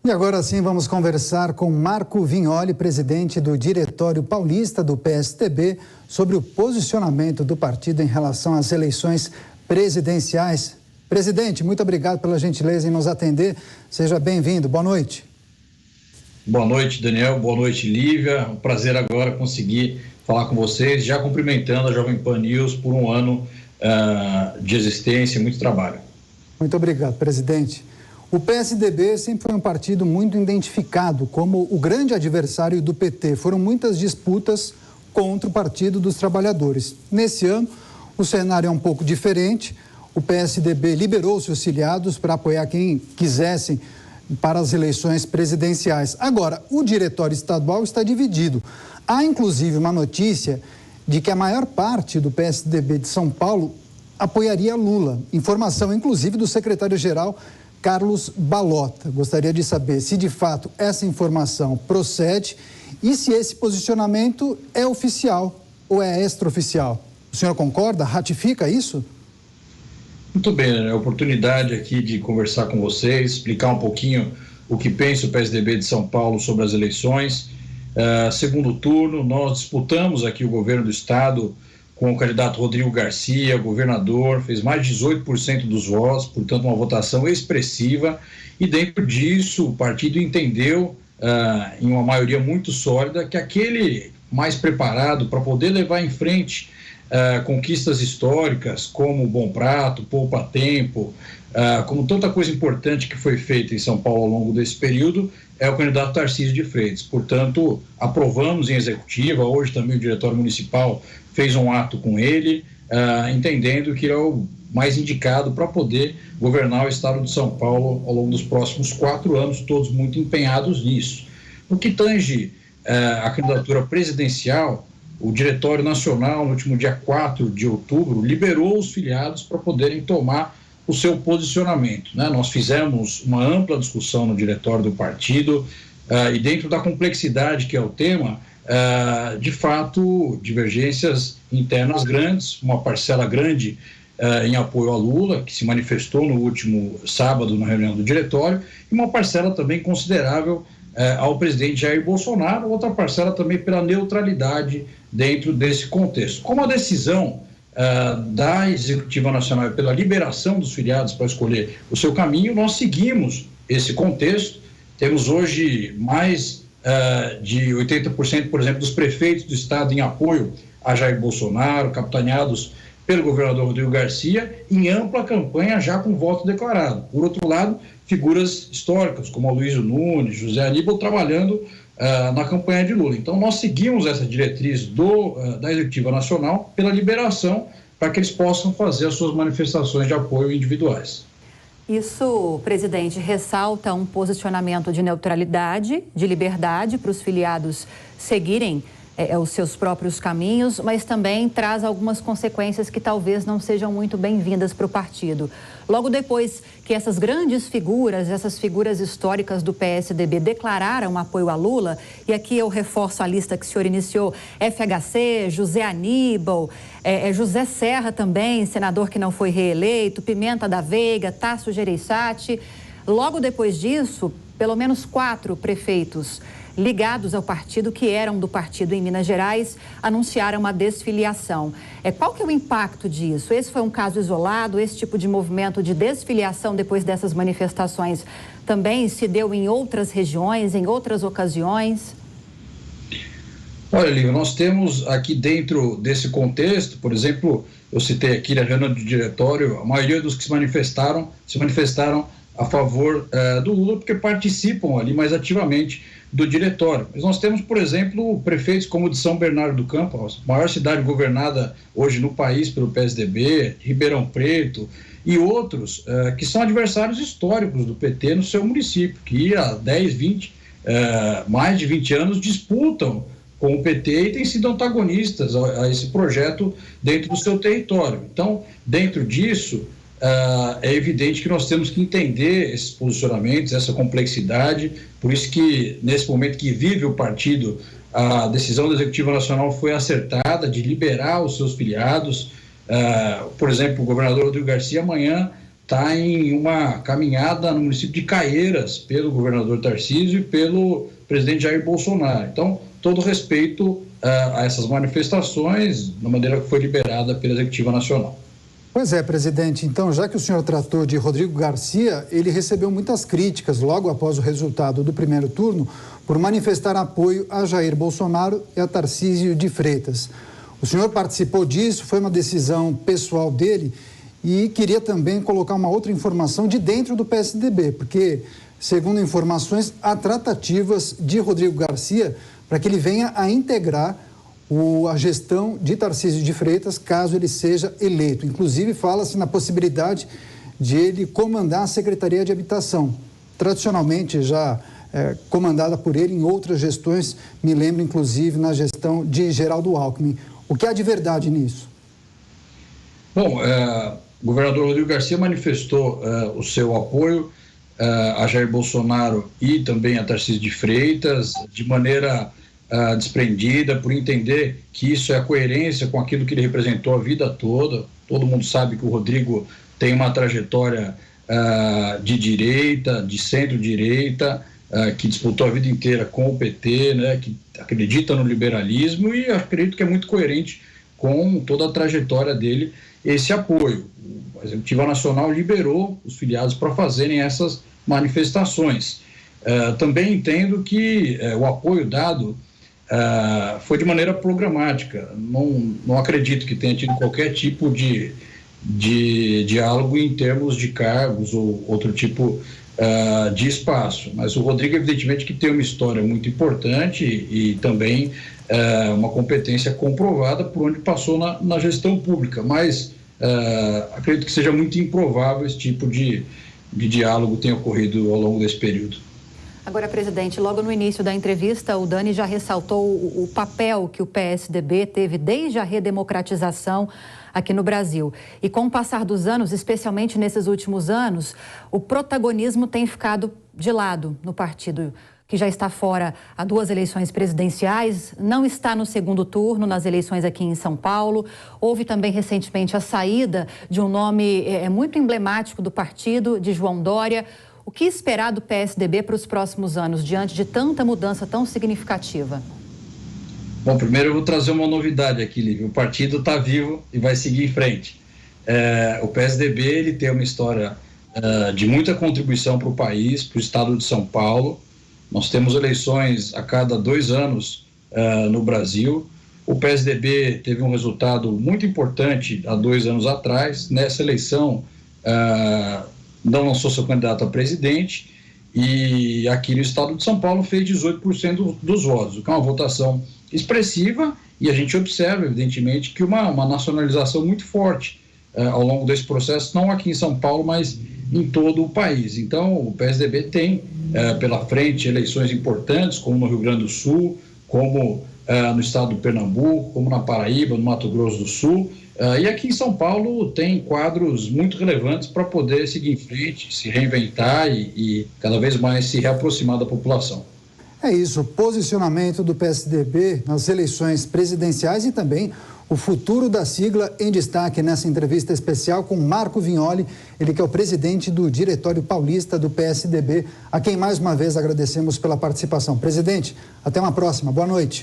E agora sim vamos conversar com Marco Vignoli, presidente do Diretório Paulista do PSDB, sobre o posicionamento do partido em relação às eleições presidenciais. Presidente, muito obrigado pela gentileza em nos atender. Seja bem-vindo. Boa noite. Boa noite, Daniel. Boa noite, Lívia. Um prazer agora conseguir falar com vocês, já cumprimentando a Jovem Pan News por um ano de existência e muito trabalho. Muito obrigado, presidente. O PSDB sempre foi um partido muito identificado como o grande adversário do PT. Foram muitas disputas contra o Partido dos Trabalhadores. Nesse ano, o cenário é um pouco diferente. O PSDB liberou seus filiados para apoiar quem quisessem para as eleições presidenciais. Agora, o diretório estadual está dividido. Há, inclusive, uma notícia de que a maior parte do PSDB de São Paulo apoiaria Lula. Informação, inclusive, do secretário-geral Carlos Balota. Gostaria de saber se, de fato, essa informação procede e se esse posicionamento é oficial ou é extraoficial. O senhor concorda? Ratifica isso? Muito bem, a oportunidade aqui de conversar com vocês, explicar um pouquinho o que pensa o PSDB de São Paulo sobre as eleições. Segundo turno, nós disputamos aqui o governo do estado com o candidato Rodrigo Garcia, governador, fez mais de 18% dos votos, portanto uma votação expressiva, e dentro disso o partido entendeu, em uma maioria muito sólida, que aquele mais preparado para poder levar em frente conquistas históricas como o Bom Prato, Poupa Tempo, como tanta coisa importante que foi feita em São Paulo ao longo desse período, é o candidato Tarcísio de Freitas. Portanto, aprovamos em executiva, hoje também o diretório municipal fez um ato com ele, entendendo que é o mais indicado para poder governar o estado de São Paulo ao longo dos próximos 4 anos, todos muito empenhados nisso. No que tange a candidatura presidencial, o Diretório Nacional, no último dia 4 de outubro, liberou os filiados para poderem tomar o seu posicionamento, né? Nós fizemos uma ampla discussão no diretório do partido e dentro da complexidade que é o tema, de fato, divergências internas grandes, uma parcela grande em apoio a Lula, que se manifestou no último sábado na reunião do diretório, e uma parcela também considerável ao presidente Jair Bolsonaro, outra parcela também pela neutralidade dentro desse contexto. Como a decisão da Executiva Nacional pela liberação dos filiados para escolher o seu caminho, nós seguimos esse contexto. Temos hoje mais de 80%, por exemplo, dos prefeitos do estado em apoio a Jair Bolsonaro, capitaneados pelo governador Rodrigo Garcia, em ampla campanha já com voto declarado. Por outro lado, figuras históricas como Aloysio Nunes, José Aníbal, trabalhando na campanha de Lula. Então, nós seguimos essa diretriz da Executiva Nacional pela liberação para que eles possam fazer as suas manifestações de apoio individuais. Isso, presidente, ressalta um posicionamento de neutralidade, de liberdade para os filiados seguirem os seus próprios caminhos, mas também traz algumas consequências que talvez não sejam muito bem-vindas para o partido. Logo depois que essas grandes figuras, essas figuras históricas do PSDB declararam apoio a Lula, e aqui eu reforço a lista que o senhor iniciou, FHC, José Aníbal, José Serra também, senador que não foi reeleito, Pimenta da Veiga, Tasso Gereissati. Logo depois disso, pelo menos 4 prefeitos ligados ao partido, que eram do partido em Minas Gerais, anunciaram uma desfiliação. Qual que é o impacto disso? Esse foi um caso isolado? Esse tipo de movimento de desfiliação depois dessas manifestações também se deu em outras regiões, em outras ocasiões? Olha, Lívia, nós temos aqui dentro desse contexto, por exemplo, eu citei aqui na reunião do diretório, a maioria dos que se manifestaram a favor do Lula, porque participam ali mais ativamente do diretório. Mas nós temos, por exemplo, prefeitos como o de São Bernardo do Campo, a maior cidade governada hoje no país pelo PSDB, Ribeirão Preto, e outros que são adversários históricos do PT no seu município, que há 10, 20, mais de 20 anos disputam com o PT e têm sido antagonistas a esse projeto dentro do seu território. Então, dentro disso, é evidente que nós temos que entender esses posicionamentos, essa complexidade, por isso que nesse momento que vive o partido, a decisão da Executiva Nacional foi acertada de liberar os seus filiados. Por exemplo, o governador Rodrigo Garcia amanhã está em uma caminhada no município de Caieiras pelo governador Tarcísio e pelo presidente Jair Bolsonaro. Então, todo respeito a essas manifestações, da maneira que foi liberada pela Executiva Nacional. Pois é, presidente. Então, já que o senhor tratou de Rodrigo Garcia, ele recebeu muitas críticas logo após o resultado do primeiro turno por manifestar apoio a Jair Bolsonaro e a Tarcísio de Freitas. O senhor participou disso, foi uma decisão pessoal dele e queria também colocar uma outra informação de dentro do PSDB, porque, segundo informações, há tratativas de Rodrigo Garcia para que ele venha a integrar a gestão de Tarcísio de Freitas, caso ele seja eleito. Inclusive, fala-se na possibilidade de ele comandar a Secretaria de Habitação, tradicionalmente já comandada por ele em outras gestões, me lembro inclusive na gestão de Geraldo Alckmin. O que há de verdade nisso? Bom, o governador Rodrigo Garcia manifestou o seu apoio a Jair Bolsonaro e também a Tarcísio de Freitas de maneira desprendida, por entender que isso é a coerência com aquilo que ele representou a vida toda. Todo mundo sabe que o Rodrigo tem uma trajetória de direita, de centro-direita, que disputou a vida inteira com o PT, né, que acredita no liberalismo, e acredito que é muito coerente com toda a trajetória dele esse apoio. A Executiva Nacional liberou os filiados para fazerem essas manifestações. Também entendo que o apoio dado foi de maneira programática. Não acredito que tenha tido qualquer tipo de diálogo em termos de cargos ou outro tipo de espaço. Mas o Rodrigo, evidentemente, que tem uma história muito importante e também uma competência comprovada por onde passou na gestão pública. Mas acredito que seja muito improvável esse tipo de diálogo tenha ocorrido ao longo desse período. Agora, presidente, logo no início da entrevista, o Dani já ressaltou o papel que o PSDB teve desde a redemocratização aqui no Brasil. E com o passar dos anos, especialmente nesses últimos anos, o protagonismo tem ficado de lado no partido, que já está fora há 2 eleições presidenciais, não está no segundo turno nas eleições aqui em São Paulo. Houve também recentemente a saída de um nome muito emblemático do partido, de João Dória. O que esperar do PSDB para os próximos anos, diante de tanta mudança tão significativa? Bom, primeiro eu vou trazer uma novidade aqui, Lívia. O partido está vivo e vai seguir em frente. O PSDB ele tem uma história de muita contribuição para o país, para o estado de São Paulo. Nós temos eleições a cada 2 anos no Brasil. O PSDB teve um resultado muito importante há 2 anos atrás. Nessa eleição, não lançou seu candidato a presidente e aqui no estado de São Paulo fez 18% dos votos, o que é uma votação expressiva, e a gente observa, evidentemente, que uma nacionalização muito forte ao longo desse processo, não aqui em São Paulo, mas em todo o país. Então, o PSDB tem pela frente eleições importantes, como no Rio Grande do Sul, como no estado do Pernambuco, como na Paraíba, no Mato Grosso do Sul. E aqui em São Paulo tem quadros muito relevantes para poder seguir em frente, se reinventar e cada vez mais se reaproximar da população. É isso, o posicionamento do PSDB nas eleições presidenciais e também o futuro da sigla em destaque nessa entrevista especial com Marco Vignoli, ele que é o presidente do Diretório Paulista do PSDB, a quem mais uma vez agradecemos pela participação. Presidente, até uma próxima, boa noite.